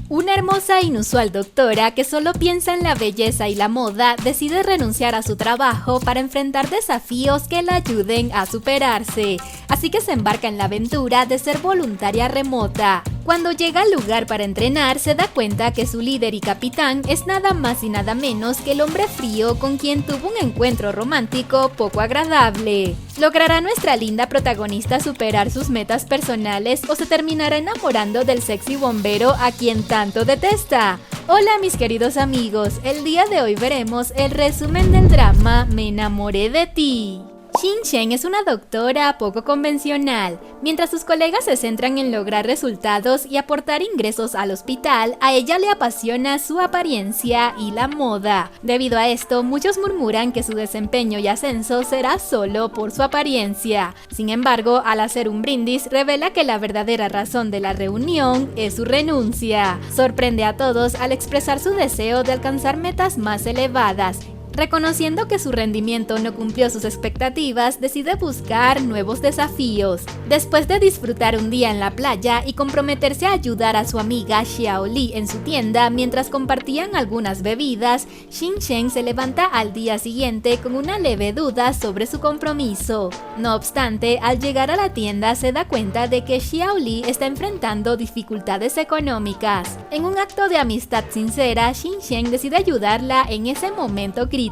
Una hermosa e inusual doctora que solo piensa en la belleza y la moda decide renunciar a su trabajo para enfrentar desafíos que la ayuden a superarse, así que se embarca en la aventura de ser voluntaria remota. Cuando llega al lugar para entrenar, se da cuenta que su líder y capitán es nada más y nada menos que el hombre frío con quien tuvo un encuentro romántico poco agradable. ¿Logrará nuestra linda protagonista superar sus metas personales o se terminará enamorando del sexy bombero a quien tanto detesta? Hola mis queridos amigos, el día de hoy veremos el resumen del drama Me enamoré de ti. Shin Shen es una doctora poco convencional. Mientras sus colegas se centran en lograr resultados y aportar ingresos al hospital, a ella le apasiona su apariencia y la moda. Debido a esto, muchos murmuran que su desempeño y ascenso será solo por su apariencia. Sin embargo, al hacer un brindis, revela que la verdadera razón de la reunión es su renuncia. Sorprende a todos al expresar su deseo de alcanzar metas más elevadas. Reconociendo que su rendimiento no cumplió sus expectativas, decide buscar nuevos desafíos. Después de disfrutar un día en la playa y comprometerse a ayudar a su amiga Xiao Li en su tienda mientras compartían algunas bebidas, Shin Shen se levanta al día siguiente con una leve duda sobre su compromiso. No obstante, al llegar a la tienda se da cuenta de que Xiao Li está enfrentando dificultades económicas. En un acto de amistad sincera, Shin Shen decide ayudarla en ese momento crítico.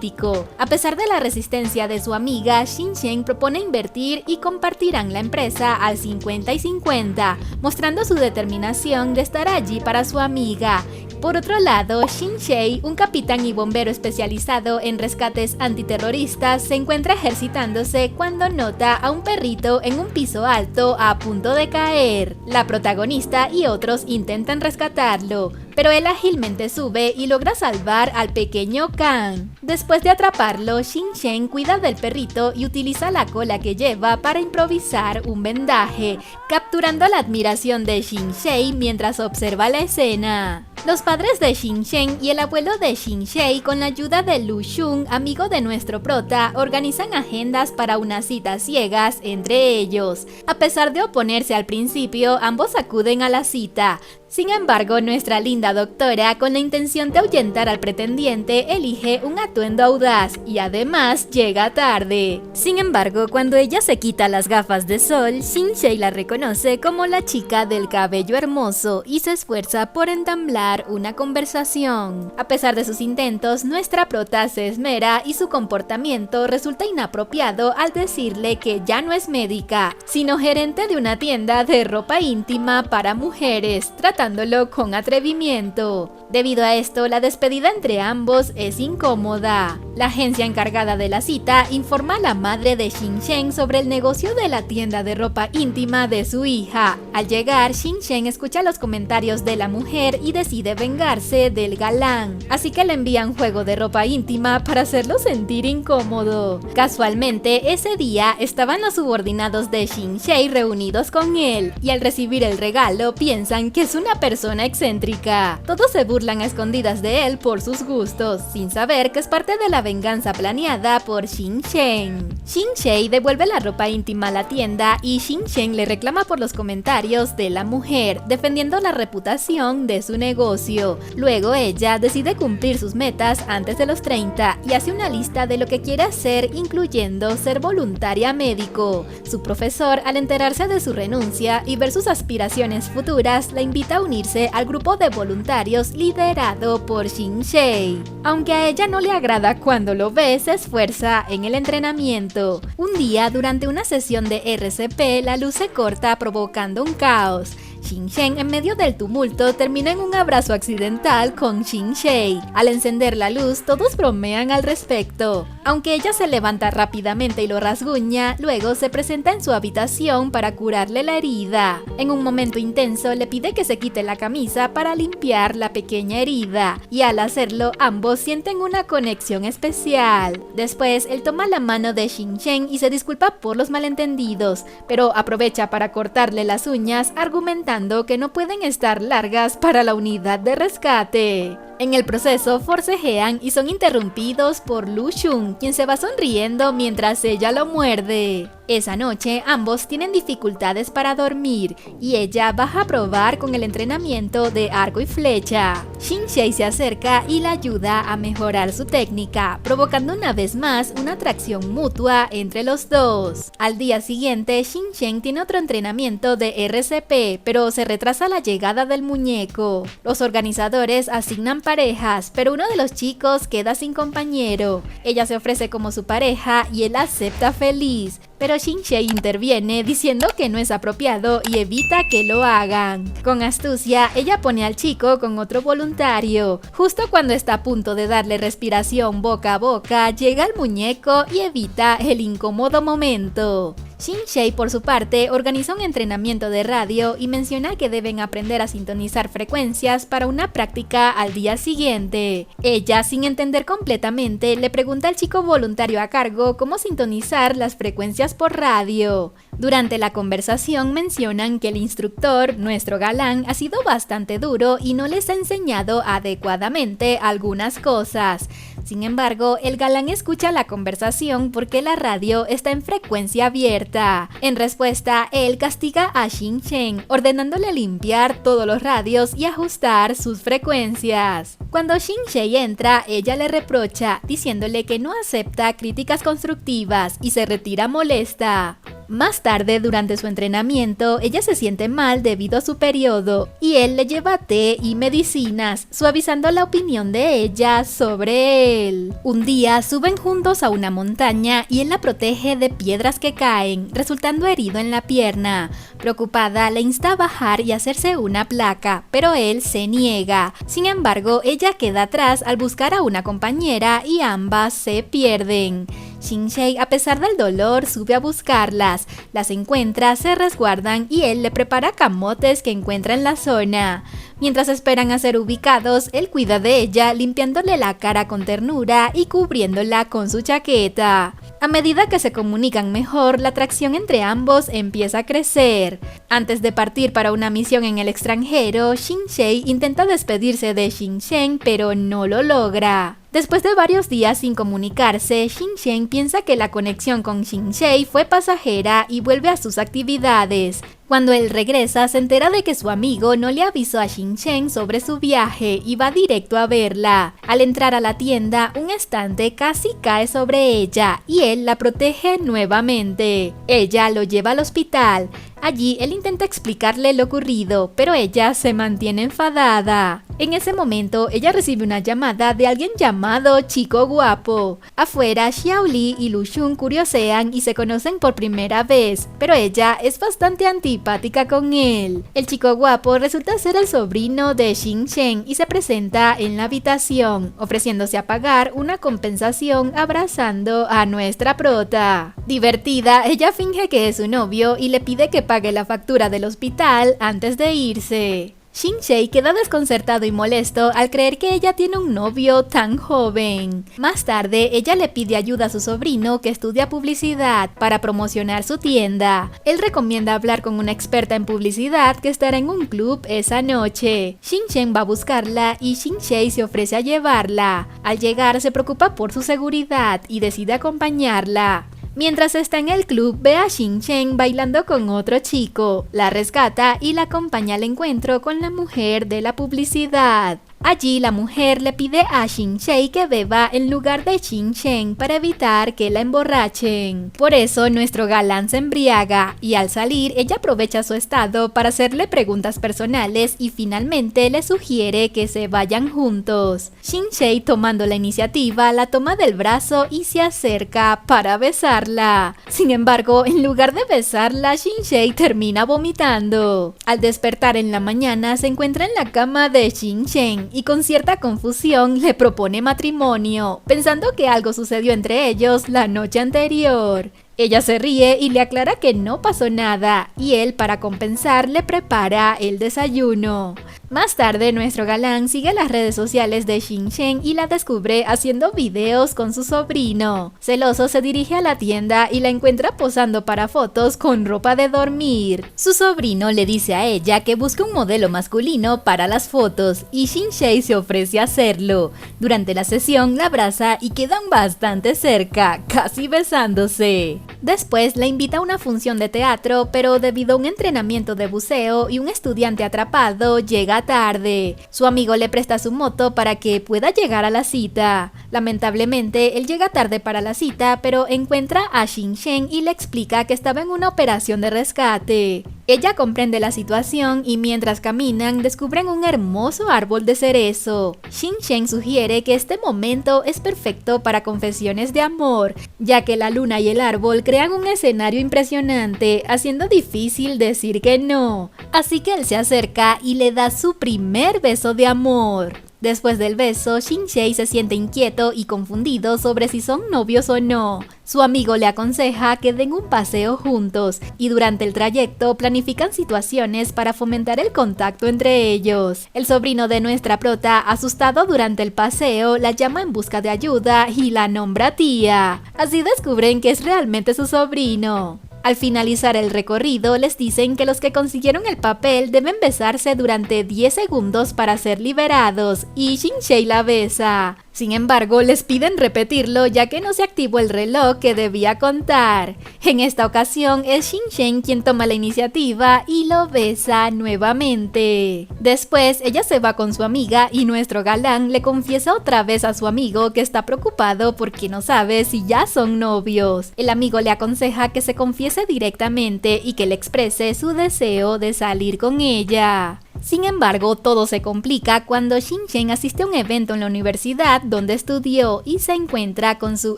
A pesar de la resistencia de su amiga, Shin Shen propone invertir y compartirán la empresa al 50 y 50, mostrando su determinación de estar allí para su amiga. Por otro lado, Shin Shei, un capitán y bombero especializado en rescates antiterroristas, se encuentra ejercitándose cuando nota a un perrito en un piso alto a punto de caer. La protagonista y otros intentan rescatarlo, pero él ágilmente sube y logra salvar al pequeño Kang. Después de atraparlo, Shin Shen cuida del perrito y utiliza la cola que lleva para improvisar un vendaje, capturando la admiración de Shin Shei mientras observa la escena. Los padres de Shin Shen y el abuelo de Shin Shei, con la ayuda de Lu Xun, amigo de nuestro prota, organizan agendas para unas citas ciegas entre ellos. A pesar de oponerse al principio, ambos acuden a la cita. Sin embargo, nuestra linda doctora, con la intención de ahuyentar al pretendiente, elige un atuendo audaz y además llega tarde. Sin embargo, cuando ella se quita las gafas de sol, Shin Shei la reconoce como la chica del cabello hermoso y se esfuerza por entablar una conversación. A pesar de sus intentos, nuestra prota se esmera y su comportamiento resulta inapropiado al decirle que ya no es médica, sino gerente de una tienda de ropa íntima para mujeres, tratándolo con atrevimiento. Debido a esto, la despedida entre ambos es incómoda. La agencia encargada de la cita informa a la madre de Shin Shen sobre el negocio de la tienda de ropa íntima de su hija. Al llegar, Shin Shen escucha los comentarios de la mujer y decide vengarse del galán, así que le envía un juego de ropa íntima para hacerlo sentir incómodo. Casualmente, ese día estaban los subordinados de Shin Shei reunidos con él, y al recibir el regalo piensan que es una persona excéntrica. Todos se burlan a escondidas de él por sus gustos, sin saber que es parte de la venganza planeada por Shin Shen. Shin Shei devuelve la ropa íntima a la tienda y Shin Shen le reclama por los comentarios de la mujer, defendiendo la reputación de su negocio. Luego ella decide cumplir sus metas antes de los 30 y hace una lista de lo que quiere hacer, incluyendo ser voluntaria médico. Su profesor, al enterarse de su renuncia y ver sus aspiraciones futuras, la invita a unirse al grupo de voluntarios liderado por Shin Shei. Aunque a ella no le agrada cuando lo ve, se esfuerza en el entrenamiento. Un día, durante una sesión de RCP, la luz se corta provocando un caos. Shin Shen, en medio del tumulto, termina en un abrazo accidental con Shin Shei. Al encender la luz, todos bromean al respecto. Aunque ella se levanta rápidamente y lo rasguña, luego se presenta en su habitación para curarle la herida. En un momento intenso, le pide que se quite la camisa para limpiar la pequeña herida, y al hacerlo, ambos sienten una conexión especial. Después, él toma la mano de Shin Shen y se disculpa por los malentendidos, pero aprovecha para cortarle las uñas, argumentando que no pueden estar largas para la unidad de rescate. En el proceso forcejean y son interrumpidos por Lu Xun, quien se va sonriendo mientras ella lo muerde. Esa noche, ambos tienen dificultades para dormir y ella baja a probar con el entrenamiento de arco y flecha. Shin-Sei se acerca y la ayuda a mejorar su técnica, provocando una vez más una atracción mutua entre los dos. Al día siguiente, Shin-Chen tiene otro entrenamiento de RCP, pero se retrasa la llegada del muñeco. Los organizadores asignan parejas, pero uno de los chicos queda sin compañero. Ella se ofrece como su pareja y él acepta feliz. Pero Shin-Sei interviene diciendo que no es apropiado y evita que lo hagan. Con astucia, ella pone al chico con otro voluntario. Justo cuando está a punto de darle respiración boca a boca, llega el muñeco y evita el incómodo momento. Shin-Sei, por su parte, organiza un entrenamiento de radio y menciona que deben aprender a sintonizar frecuencias para una práctica al día siguiente. Ella, sin entender completamente, le pregunta al chico voluntario a cargo cómo sintonizar las frecuencias por radio. Durante la conversación mencionan que el instructor, nuestro galán, ha sido bastante duro y no les ha enseñado adecuadamente algunas cosas. Sin embargo, el galán escucha la conversación porque la radio está en frecuencia abierta. En respuesta, él castiga a Shin-Chen, ordenándole limpiar todos los radios y ajustar sus frecuencias. Cuando Shin-Sei entra, ella le reprocha, diciéndole que no acepta críticas constructivas y se retira molesta. Más tarde, durante su entrenamiento, ella se siente mal debido a su periodo y él le lleva té y medicinas, suavizando la opinión de ella sobre él. Un día suben juntos a una montaña y él la protege de piedras que caen, resultando herido en la pierna. Preocupada, le insta a bajar y hacerse una placa, pero él se niega. Sin embargo, ella queda atrás al buscar a una compañera y ambas se pierden. Shin-Sei, a pesar del dolor, sube a buscarlas. Las encuentra, se resguardan y él le prepara camotes que encuentra en la zona. Mientras esperan a ser ubicados, él cuida de ella, limpiándole la cara con ternura y cubriéndola con su chaqueta. A medida que se comunican mejor, la atracción entre ambos empieza a crecer. Antes de partir para una misión en el extranjero, Shin-Sei intenta despedirse de Shin-Chen, pero no lo logra. Después de varios días sin comunicarse, Shin-Chen piensa que la conexión con Shin-Sei fue pasajera y vuelve a sus actividades. Cuando él regresa, se entera de que su amigo no le avisó a Shin-Chen sobre su viaje y va directo a verla. Al entrar a la tienda, un estante casi cae sobre ella y él la protege nuevamente. Ella lo lleva al hospital. Allí él intenta explicarle lo ocurrido, pero ella se mantiene enfadada. En ese momento, ella recibe una llamada de alguien llamado Chico Guapo. Afuera, Xiaoli y Lu Xun curiosean y se conocen por primera vez, pero ella es bastante antipática con él. El chico guapo resulta ser el sobrino de Shin-Chen y se presenta en la habitación, ofreciéndose a pagar una compensación abrazando a nuestra prota. Divertida, ella finge que es su novio y le pide que pague la factura del hospital antes de irse. Shin-Sei queda desconcertado y molesto al creer que ella tiene un novio tan joven. Más tarde, ella le pide ayuda a su sobrino que estudia publicidad para promocionar su tienda. Él recomienda hablar con una experta en publicidad que estará en un club esa noche. Shin-Chen va a buscarla y Shin-Sei se ofrece a llevarla. Al llegar, se preocupa por su seguridad y decide acompañarla. Mientras está en el club, ve a Shin-Chen bailando con otro chico, la rescata y la acompaña al encuentro con la mujer de la publicidad. Allí la mujer le pide a Shin-Sei que beba en lugar de Shin-Chen para evitar que la emborrachen. Por eso nuestro galán se embriaga y al salir ella aprovecha su estado para hacerle preguntas personales y finalmente le sugiere que se vayan juntos. Shin-Sei, tomando la iniciativa, la toma del brazo y se acerca para besarla. Sin embargo, en lugar de besarla, Shin-Sei termina vomitando. Al despertar en la mañana se encuentra en la cama de Shin-Chen y con cierta confusión le propone matrimonio, pensando que algo sucedió entre ellos la noche anterior. Ella se ríe y le aclara que no pasó nada, y él, para compensar, le prepara el desayuno. Más tarde, nuestro galán sigue las redes sociales de Xingchen y la descubre haciendo videos con su sobrino. Celoso, se dirige a la tienda y la encuentra posando para fotos con ropa de dormir. Su sobrino le dice a ella que busque un modelo masculino para las fotos y Xingchen se ofrece a hacerlo. Durante la sesión la abraza y quedan bastante cerca, casi besándose. Después la invita a una función de teatro, pero debido a un entrenamiento de buceo y un estudiante atrapado, llega tarde. Su amigo le presta su moto para que pueda llegar a la cita. Lamentablemente, él llega tarde para la cita, pero encuentra a Xingchen y le explica que estaba en una operación de rescate. Ella comprende la situación y mientras caminan descubren un hermoso árbol de cerezo. Xingchen sugiere que este momento es perfecto para confesiones de amor, ya que la luna y el árbol crean un escenario impresionante, haciendo difícil decir que no. Así que él se acerca y le da su primer beso de amor. Después del beso, Xingchen se siente inquieto y confundido sobre si son novios o no. Su amigo le aconseja que den un paseo juntos y durante el trayecto planifican situaciones para fomentar el contacto entre ellos. El sobrino de nuestra prota, asustado durante el paseo, la llama en busca de ayuda y la nombra tía. Así descubren que es realmente su sobrino. Al finalizar el recorrido, les dicen que los que consiguieron el papel deben besarse durante 10 segundos para ser liberados, y Xingchen la besa. Sin embargo, les piden repetirlo ya que no se activó el reloj que debía contar. En esta ocasión es Xingchen quien toma la iniciativa y lo besa nuevamente. Después, ella se va con su amiga y nuestro galán le confiesa otra vez a su amigo que está preocupado porque no sabe si ya son novios. El amigo le aconseja que se confiese directamente y que le exprese su deseo de salir con ella. Sin embargo, todo se complica cuando Xingchen asiste a un evento en la universidad donde estudió y se encuentra con su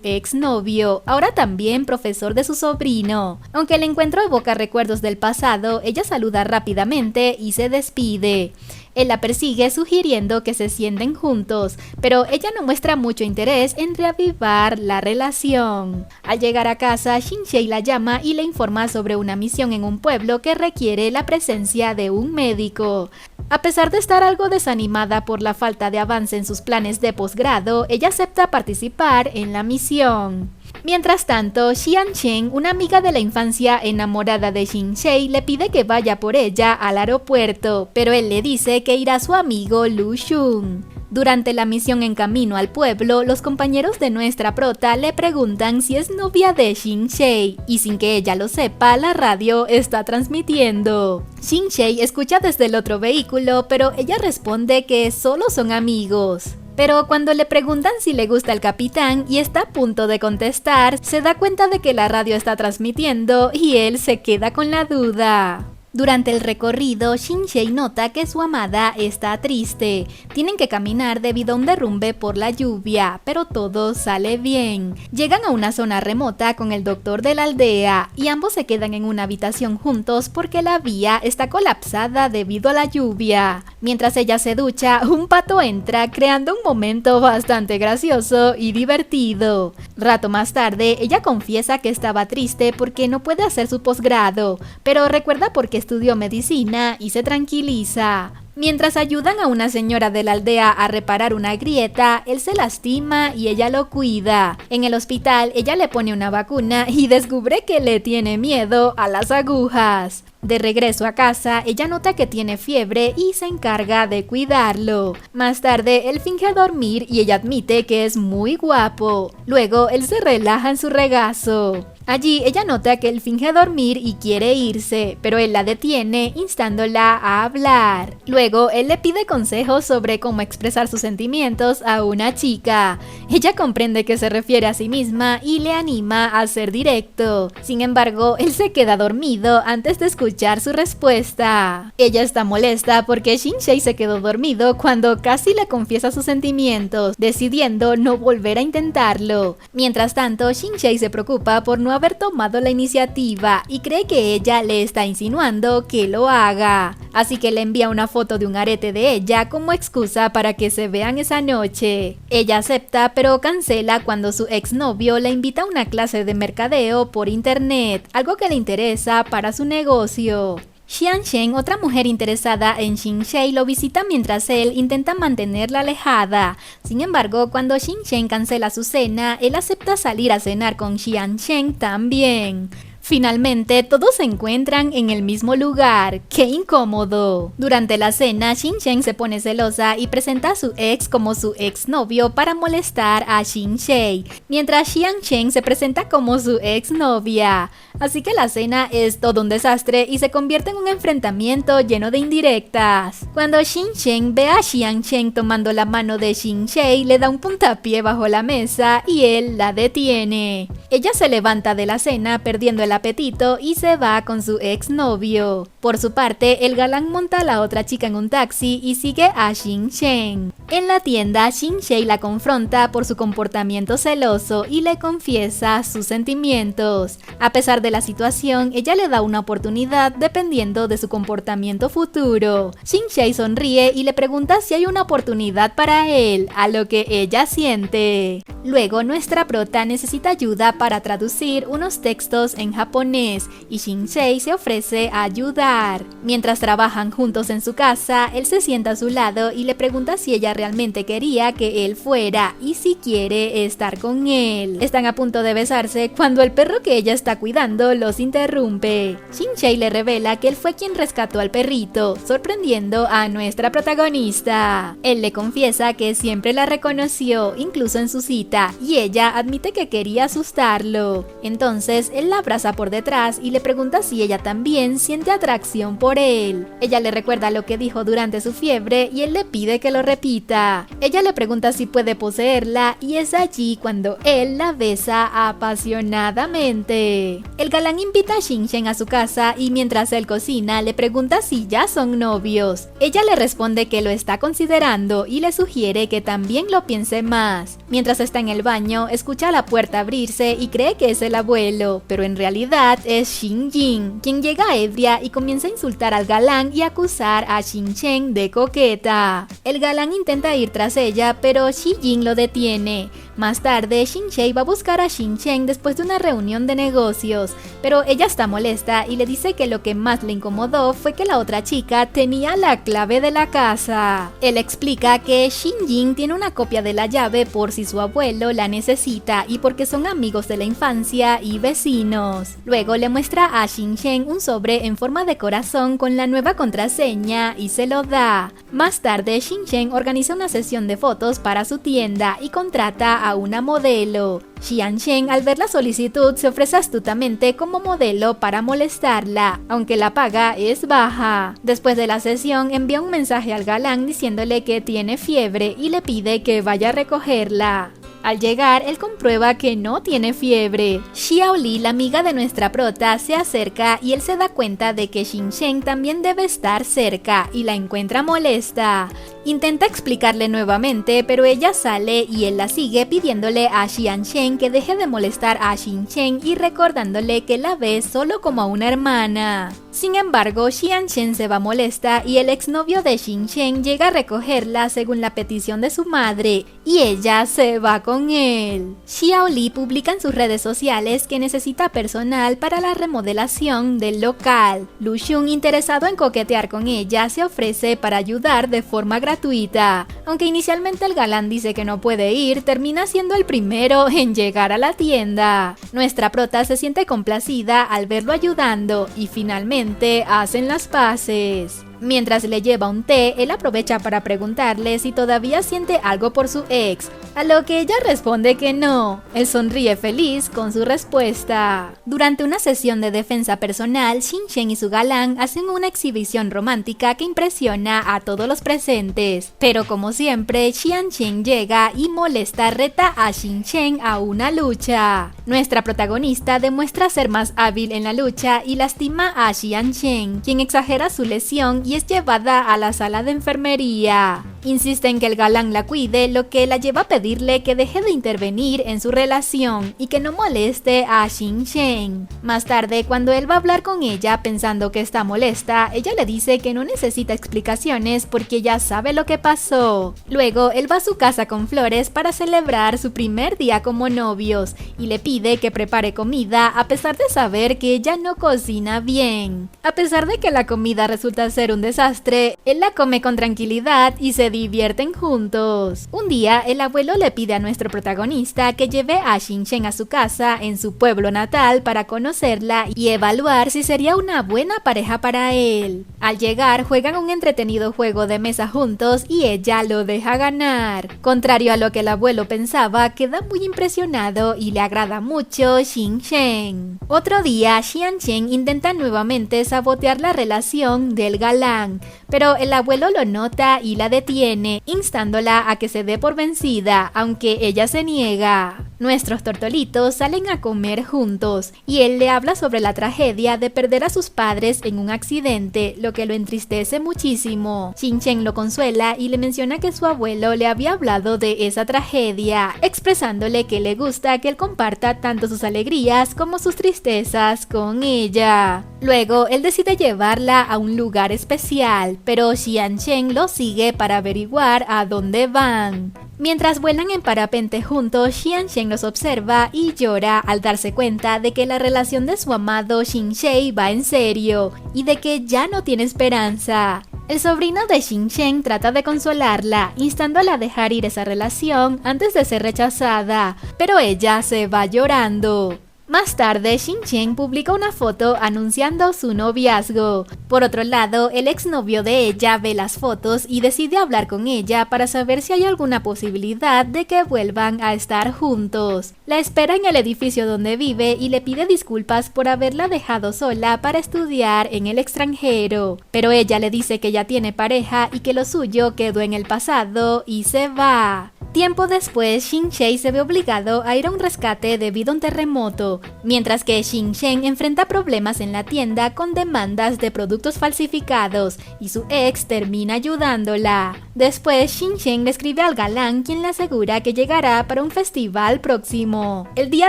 exnovio, ahora también profesor de su sobrino. Aunque el encuentro evoca recuerdos del pasado, ella saluda rápidamente y se despide. Él la persigue sugiriendo que se sienten juntos, pero ella no muestra mucho interés en reavivar la relación. Al llegar a casa, Xingchen la llama y le informa sobre una misión en un pueblo que requiere la presencia de un médico. A pesar de estar algo desanimada por la falta de avance en sus planes de posgrado, ella acepta participar en la misión. Mientras tanto, Xianchen, una amiga de la infancia enamorada de Xingchen, le pide que vaya por ella al aeropuerto, pero él le dice que irá su amigo Lu Xun. Durante la misión en camino al pueblo, los compañeros de nuestra prota le preguntan si es novia de Xingchen, y sin que ella lo sepa, la radio está transmitiendo. Xingchen escucha desde el otro vehículo, pero ella responde que solo son amigos. Pero cuando le preguntan si le gusta el capitán y está a punto de contestar, se da cuenta de que la radio está transmitiendo y él se queda con la duda. Durante el recorrido, Xingchen nota que su amada está triste. Tienen que caminar debido a un derrumbe por la lluvia, pero todo sale bien. Llegan a una zona remota con el doctor de la aldea y ambos se quedan en una habitación juntos porque la vía está colapsada debido a la lluvia. Mientras ella se ducha, un pato entra creando un momento bastante gracioso y divertido. Rato más tarde, ella confiesa que estaba triste porque no puede hacer su posgrado, pero recuerda por qué estudió medicina y se tranquiliza. Mientras ayudan a una señora de la aldea a reparar una grieta, él se lastima y ella lo cuida. En el hospital, ella le pone una vacuna y descubre que le tiene miedo a las agujas. De regreso a casa, ella nota que tiene fiebre y se encarga de cuidarlo. Más tarde, él finge dormir y ella admite que es muy guapo. Luego, él se relaja en su regazo. Allí, ella nota que él finge dormir y quiere irse, pero él la detiene, instándola a hablar. Luego, él le pide consejos sobre cómo expresar sus sentimientos a una chica. Ella comprende que se refiere a sí misma y le anima a ser directo. Sin embargo, él se queda dormido antes de escuchar su respuesta. Ella está molesta porque Xingchen se quedó dormido cuando casi le confiesa sus sentimientos, decidiendo no volver a intentarlo. Mientras tanto, Xingchen se preocupa por no haber tomado la iniciativa y cree que ella le está insinuando que lo haga. Así que le envía una foto de un arete de ella como excusa para que se vean esa noche. Ella acepta, pero cancela cuando su exnovio la invita a una clase de mercadeo por internet, algo que le interesa para su negocio. Xian Shen, otra mujer interesada en Xin Shay, lo visita mientras él intenta mantenerla alejada. Sin embargo, cuando Xin Shen cancela su cena, él acepta salir a cenar con Xian Shen también. Finalmente, todos se encuentran en el mismo lugar. ¡Qué incómodo! Durante la cena, Xin Shen se pone celosa y presenta a su ex como su exnovio para molestar a Xin Shay, mientras Xian Shen se presenta como su exnovia. Así que la cena es todo un desastre y se convierte en un enfrentamiento lleno de indirectas. Cuando Xin Shen ve a Xian Shen tomando la mano de Xin Shay, le da un puntapié bajo la mesa y él la detiene. Ella se levanta de la cena perdiendo el apetito y se va con su exnovio. Por su parte, el galán monta a la otra chica en un taxi y sigue a Xin Shen. En la tienda, Xin Shay la confronta por su comportamiento celoso y le confiesa sus sentimientos. A pesar de la situación, ella le da una oportunidad dependiendo de su comportamiento futuro. Xin Shay sonríe y le pregunta si hay una oportunidad para él, a lo que ella asiente. Luego, nuestra prota necesita ayuda para traducir unos textos en japonés y Xin Shay se ofrece a ayudar. Mientras trabajan juntos en su casa, él se sienta a su lado y le pregunta si ella realmente quería que él fuera y si quiere estar con él. Están a punto de besarse cuando el perro que ella está cuidando los interrumpe. Xin Shay le revela que él fue quien rescató al perrito, sorprendiendo a nuestra protagonista. Él le confiesa que siempre la reconoció, incluso en su cita, y ella admite que quería asustarlo. Entonces él la abraza por detrás y le pregunta si ella también siente atracción por él. Ella le recuerda lo que dijo durante su fiebre y él le pide que lo repita. Ella le pregunta si puede poseerla y es allí cuando él la besa apasionadamente. El galán invita a Xin Shen a su casa y mientras él cocina le pregunta si ya son novios. Ella le responde que lo está considerando y le sugiere que también lo piense más. Mientras está en el baño, escucha la puerta abrirse y cree que es el abuelo, pero en realidad es Xin Jin, quien llega ebria y comienza a insultar al galán y acusar a Xin Shen de coqueta. El galán intenta ir tras ella, pero Xi Jin lo detiene. Más tarde, Xin Shay va a buscar a Xin Shen después de una reunión de negocios, pero ella está molesta y le dice que lo que más le incomodó fue que la otra chica tenía la clave de la casa. Él explica que Xin Jin tiene una copia de la llave por si su abuelo la necesita y porque son amigos de la infancia y vecinos. Luego le muestra a Xin Shen un sobre en forma de corazón con la nueva contraseña y se lo da. Más tarde, Xin Shen organiza una sesión de fotos para su tienda y contrata a una modelo. Xian Shen, al ver la solicitud, se ofrece astutamente como modelo para molestarla, aunque la paga es baja. Después de la sesión, envía un mensaje al galán diciéndole que tiene fiebre y le pide que vaya a recogerla. Al llegar, él comprueba que no tiene fiebre. Xiao Li, la amiga de nuestra prota, se acerca y él se da cuenta de que Xin Shen también debe estar cerca y la encuentra molesta. Intenta explicarle nuevamente, pero ella sale y él la sigue pidiéndole a Xian Shen que deje de molestar a Xin Shen y recordándole que la ve solo como a una hermana. Sin embargo, Xian Shen se va molesta y el exnovio de Xin Shen llega a recogerla según la petición de su madre y ella se va con él. Xiao Li publica en sus redes sociales que necesita personal para la remodelación del local. Lu Xun, interesado en coquetear con ella, se ofrece para ayudar de forma gratuita. Aunque inicialmente el galán dice que no puede ir, termina siendo el primero en llegar a la tienda. Nuestra prota se siente complacida al verlo ayudando y finalmente hacen las paces. Mientras le lleva un té, él aprovecha para preguntarle si todavía siente algo por su ex, a lo que ella responde que no. Él sonríe feliz con su respuesta. Durante una sesión de defensa personal, Xin Shen y su galán hacen una exhibición romántica que impresiona a todos los presentes. Pero como siempre, Xian Shen llega y molesta reta a Xin Shen a una lucha. Nuestra protagonista demuestra ser más hábil en la lucha y lastima a Xian Shen, quien exagera su lesión y es llevada a la sala de enfermería. Insiste en que el galán la cuide, lo que la lleva a pedirle que deje de intervenir en su relación y que no moleste a Xingchen. Más tarde, cuando él va a hablar con ella pensando que está molesta, ella le dice que no necesita explicaciones porque ya sabe lo que pasó. Luego, él va a su casa con flores para celebrar su primer día como novios y le pide que prepare comida a pesar de saber que ella no cocina bien. A pesar de que la comida resulta ser un desastre, él la come con tranquilidad y se divierten juntos. Un día, el abuelo le pide a nuestro protagonista que lleve a Xingchen a su casa en su pueblo natal para conocerla y evaluar si sería una buena pareja para él. Al llegar, juegan un entretenido juego de mesa juntos y ella lo deja ganar. Contrario a lo que el abuelo pensaba, queda muy impresionado y le agrada mucho Xingchen. Otro día, Xianchen intenta nuevamente sabotear la relación del galán, pero el abuelo lo nota y la detiene, instándola a que se dé por vencida, aunque ella se niega. Nuestros tortolitos salen a comer juntos y él le habla sobre la tragedia de perder a sus padres en un accidente, lo que lo entristece muchísimo. Xingchen lo consuela y le menciona que su abuelo le había hablado de esa tragedia, expresándole que le gusta que él comparta tanto sus alegrías como sus tristezas con ella. Luego, él decide llevarla a un lugar especial, pero Xianchen lo sigue para averiguar a dónde van. Mientras vuelan en parapente juntos, Xianchen los observa y llora al darse cuenta de que la relación de su amado Xingshei va en serio y de que ya no tiene esperanza. El sobrino de Xingchen trata de consolarla, instándola a dejar ir esa relación antes de ser rechazada, pero ella se va llorando. Más tarde, Xingchen publica una foto anunciando su noviazgo. Por otro lado, el exnovio de ella ve las fotos y decide hablar con ella para saber si hay alguna posibilidad de que vuelvan a estar juntos. La espera en el edificio donde vive y le pide disculpas por haberla dejado sola para estudiar en el extranjero. Pero ella le dice que ya tiene pareja y que lo suyo quedó en el pasado y se va. Tiempo después, Xingshei se ve obligado a ir a un rescate debido a un terremoto, mientras que Xingchen enfrenta problemas en la tienda con demandas de productos falsificados y su ex termina ayudándola. Después, Xingchen le escribe al galán, quien le asegura que llegará para un festival próximo. El día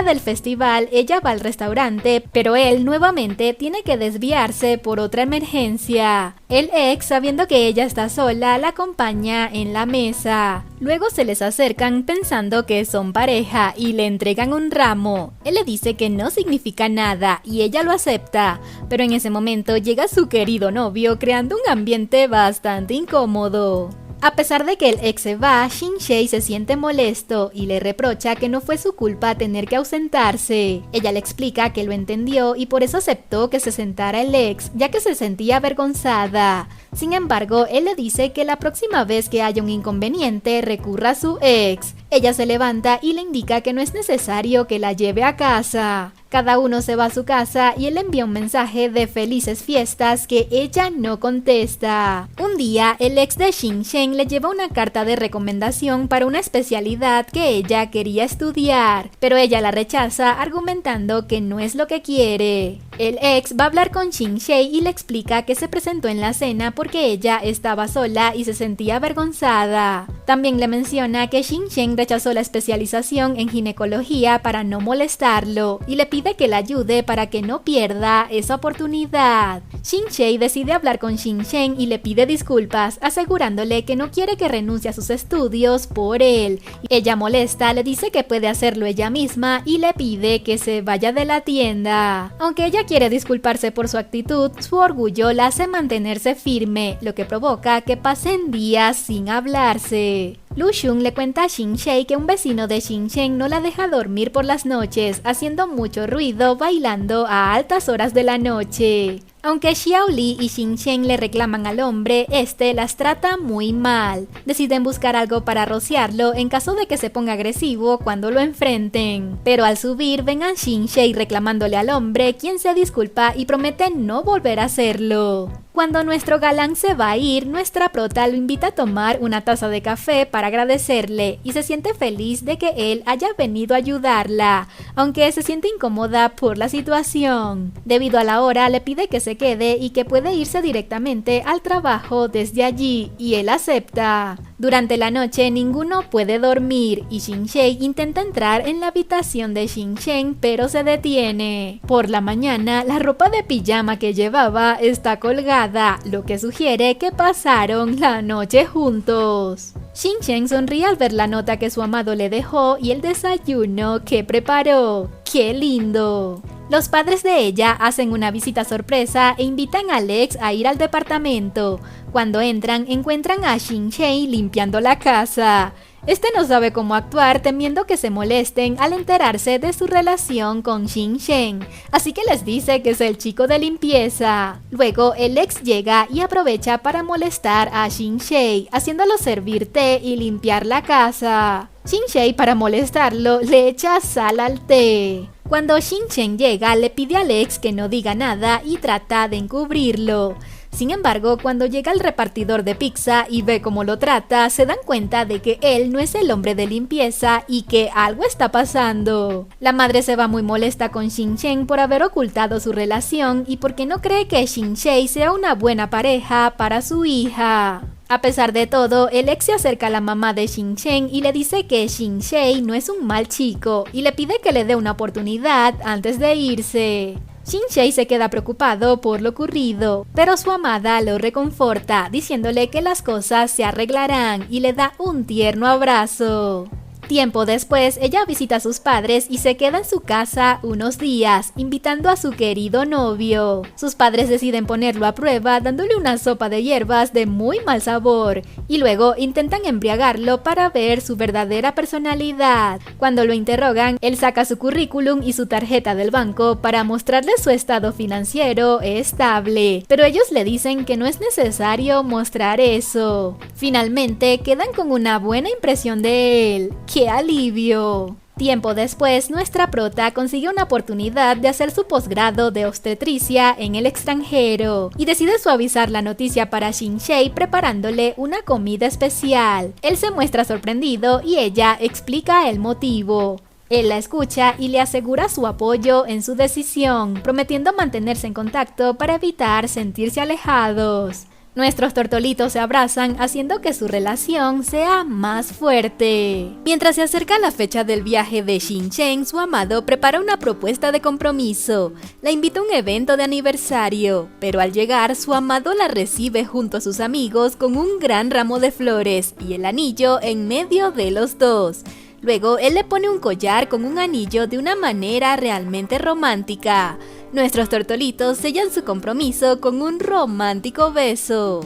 del festival, ella va al restaurante, pero él nuevamente tiene que desviarse por otra emergencia. El ex, sabiendo que ella está sola, la acompaña en la mesa. Luego se les acercan pensando que son pareja y le entregan un ramo. Él le dice que no significa nada y ella lo acepta, pero en ese momento llega su querido novio creando un ambiente bastante incómodo. A pesar de que el ex se va, Xingshei se siente molesto y le reprocha que no fue su culpa tener que ausentarse. Ella le explica que lo entendió y por eso aceptó que se sentara el ex, ya que se sentía avergonzada. Sin embargo, él le dice que la próxima vez que haya un inconveniente recurra a su ex. Ella se levanta y le indica que no es necesario que la lleve a casa. Cada uno se va a su casa y él envía un mensaje de felices fiestas que ella no contesta. Un día, el ex de Xingchen le lleva una carta de recomendación para una especialidad que ella quería estudiar, pero ella la rechaza argumentando que no es lo que quiere. El ex va a hablar con Xingshei y le explica que se presentó en la cena porque ella estaba sola y se sentía avergonzada. También le menciona que Xingchen rechazó la especialización en ginecología para no molestarlo y le pide que la ayude para que no pierda esa oportunidad. Xingshei decide hablar con Xingchen y le pide disculpas, asegurándole que no quiere que renuncie a sus estudios por él. Ella molesta, le dice que puede hacerlo ella misma y le pide que se vaya de la tienda. Aunque ella quiere disculparse por su actitud, su orgullo la hace mantenerse firme, lo que provoca que pasen días sin hablarse. Lu Xun le cuenta a Xingshei que un vecino de Xingchen no la deja dormir por las noches, haciendo mucho ruido bailando a altas horas de la noche. Aunque Xiao Li y Xingchen le reclaman al hombre, este las trata muy mal. Deciden buscar algo para rociarlo en caso de que se ponga agresivo cuando lo enfrenten. Pero al subir ven a Xingshei reclamándole al hombre, quien se disculpa y promete no volver a hacerlo. Cuando nuestro galán se va a ir, nuestra prota lo invita a tomar una taza de café para agradecerle y se siente feliz de que él haya venido a ayudarla, aunque se siente incómoda por la situación. Debido a la hora, le pide que se quede y que puede irse directamente al trabajo desde allí, y él acepta. Durante la noche ninguno puede dormir y Xingsheng intenta entrar en la habitación de Xingsheng pero se detiene. Por la mañana la ropa de pijama que llevaba está colgada, lo que sugiere que pasaron la noche juntos. Xingsheng sonríe al ver la nota que su amado le dejó y el desayuno que preparó. ¡Qué lindo! Los padres de ella hacen una visita sorpresa e invitan a Alex a ir al departamento. Cuando entran, encuentran a Xingsheng limpiando la casa. Este no sabe cómo actuar, temiendo que se molesten al enterarse de su relación con Xingsheng, así que les dice que es el chico de limpieza. Luego, Alex llega y aprovecha para molestar a Xingsheng, haciéndolo servir té y limpiar la casa. Xingsheng, para molestarlo, le echa sal al té. Cuando Xingsheng llega, le pide a Alex que no diga nada y trata de encubrirlo. Sin embargo, cuando llega el repartidor de pizza y ve cómo lo trata, se dan cuenta de que él no es el hombre de limpieza y que algo está pasando. La madre se va muy molesta con Xingsheng por haber ocultado su relación y porque no cree que Xingsheng sea una buena pareja para su hija. A pesar de todo, Alex se acerca a la mamá de Xingsheng y le dice que Xingsheng no es un mal chico y le pide que le dé una oportunidad antes de irse. Xingsheng se queda preocupado por lo ocurrido, pero su amada lo reconforta, diciéndole que las cosas se arreglarán y le da un tierno abrazo. Tiempo después, ella visita a sus padres y se queda en su casa unos días, invitando a su querido novio. Sus padres deciden ponerlo a prueba dándole una sopa de hierbas de muy mal sabor y luego intentan embriagarlo para ver su verdadera personalidad. Cuando lo interrogan, él saca su currículum y su tarjeta del banco para mostrarles su estado financiero estable, pero ellos le dicen que no es necesario mostrar eso. Finalmente, quedan con una buena impresión de él. ¡Qué alivio! Tiempo después, nuestra prota consigue una oportunidad de hacer su posgrado de obstetricia en el extranjero y decide suavizar la noticia para Xingsheng preparándole una comida especial. Él se muestra sorprendido y ella explica el motivo. Él la escucha y le asegura su apoyo en su decisión, prometiendo mantenerse en contacto para evitar sentirse alejados. Nuestros tortolitos se abrazan, haciendo que su relación sea más fuerte. Mientras se acerca la fecha del viaje de Xingsheng, su amado prepara una propuesta de compromiso. La invita a un evento de aniversario, pero al llegar, su amado la recibe junto a sus amigos con un gran ramo de flores y el anillo en medio de los dos. Luego, él le pone un collar con un anillo de una manera realmente romántica. Nuestros tortolitos sellan su compromiso con un romántico beso.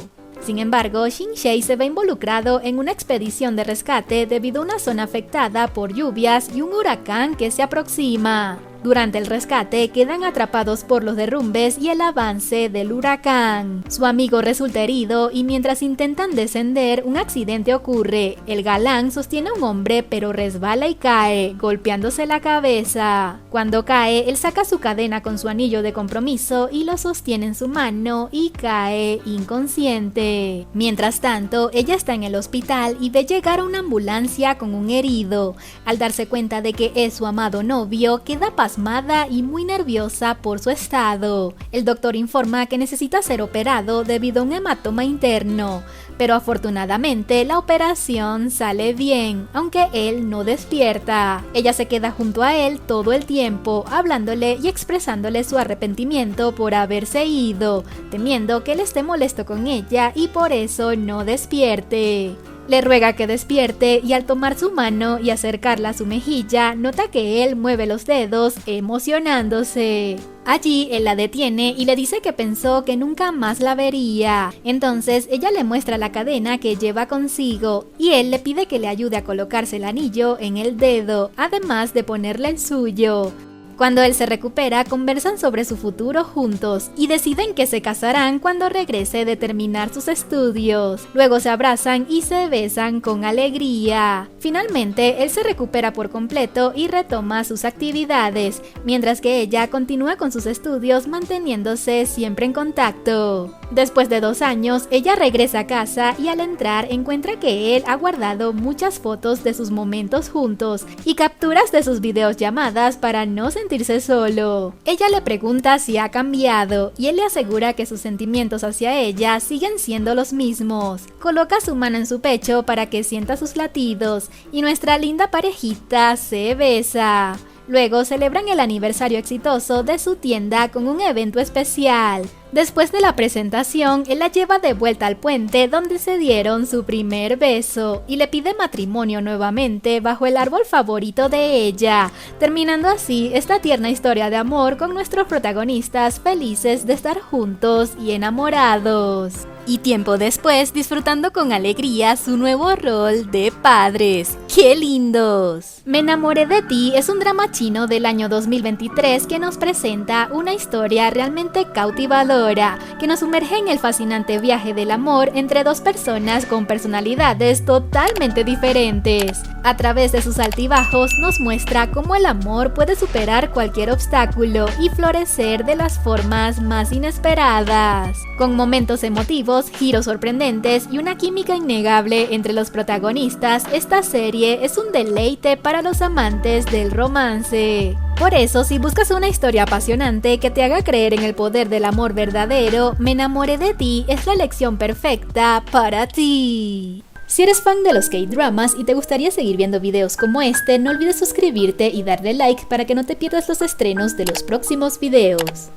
Sin embargo, Xingsheng se ve involucrado en una expedición de rescate debido a una zona afectada por lluvias y un huracán que se aproxima. Durante el rescate quedan atrapados por los derrumbes y el avance del huracán. Su amigo resulta herido y mientras intentan descender, un accidente ocurre. El galán sostiene a un hombre pero resbala y cae, golpeándose la cabeza. Cuando cae, él saca su cadena con su anillo de compromiso y lo sostiene en su mano y cae inconsciente. Mientras tanto, ella está en el hospital y ve llegar a una ambulancia con un herido. Al darse cuenta de que es su amado novio, queda pasmada y muy nerviosa por su estado. El doctor informa que necesita ser operado debido a un hematoma interno, pero afortunadamente la operación sale bien, aunque él no despierta. Ella se queda junto a él todo el tiempo, hablándole y expresándole su arrepentimiento por haberse ido, temiendo que él esté molesto con ella y por eso no despierte. Le ruega que despierte y al tomar su mano y acercarla a su mejilla, nota que él mueve los dedos, emocionándose. Allí él la detiene y le dice que pensó que nunca más la vería. Entonces ella le muestra la cadena que lleva consigo y él le pide que le ayude a colocarse el anillo en el dedo, además de ponerle el suyo. Cuando él se recupera, conversan sobre su futuro juntos y deciden que se casarán cuando regrese de terminar sus estudios. Luego se abrazan y se besan con alegría. Finalmente, él se recupera por completo y retoma sus actividades, mientras que ella continúa con sus estudios manteniéndose siempre en contacto. Después de 2 años, ella regresa a casa y al entrar encuentra que él ha guardado muchas fotos de sus momentos juntos y capturas de sus videollamadas para no sentirse solo. Ella le pregunta si ha cambiado y él le asegura que sus sentimientos hacia ella siguen siendo los mismos. Coloca su mano en su pecho para que sienta sus latidos y nuestra linda parejita se besa. Luego celebran el aniversario exitoso de su tienda con un evento especial. Después de la presentación, él la lleva de vuelta al puente donde se dieron su primer beso y le pide matrimonio nuevamente bajo el árbol favorito de ella, terminando así esta tierna historia de amor con nuestros protagonistas felices de estar juntos y enamorados. Y tiempo después, disfrutando con alegría su nuevo rol de padres. ¡Qué lindos! Me enamoré de ti es un drama chino del año 2023 que nos presenta una historia realmente cautivadora, que nos sumerge en el fascinante viaje del amor entre dos personas con personalidades totalmente diferentes. A través de sus altibajos nos muestra cómo el amor puede superar cualquier obstáculo y florecer de las formas más inesperadas. Con momentos emotivos, giros sorprendentes y una química innegable entre los protagonistas, esta serie es un deleite para los amantes del romance. Por eso, si buscas una historia apasionante que te haga creer en el poder del amor verdadero, Me enamoré de ti es la elección perfecta para ti. Si eres fan de los K-dramas y te gustaría seguir viendo videos como este, no olvides suscribirte y darle like para que no te pierdas los estrenos de los próximos videos.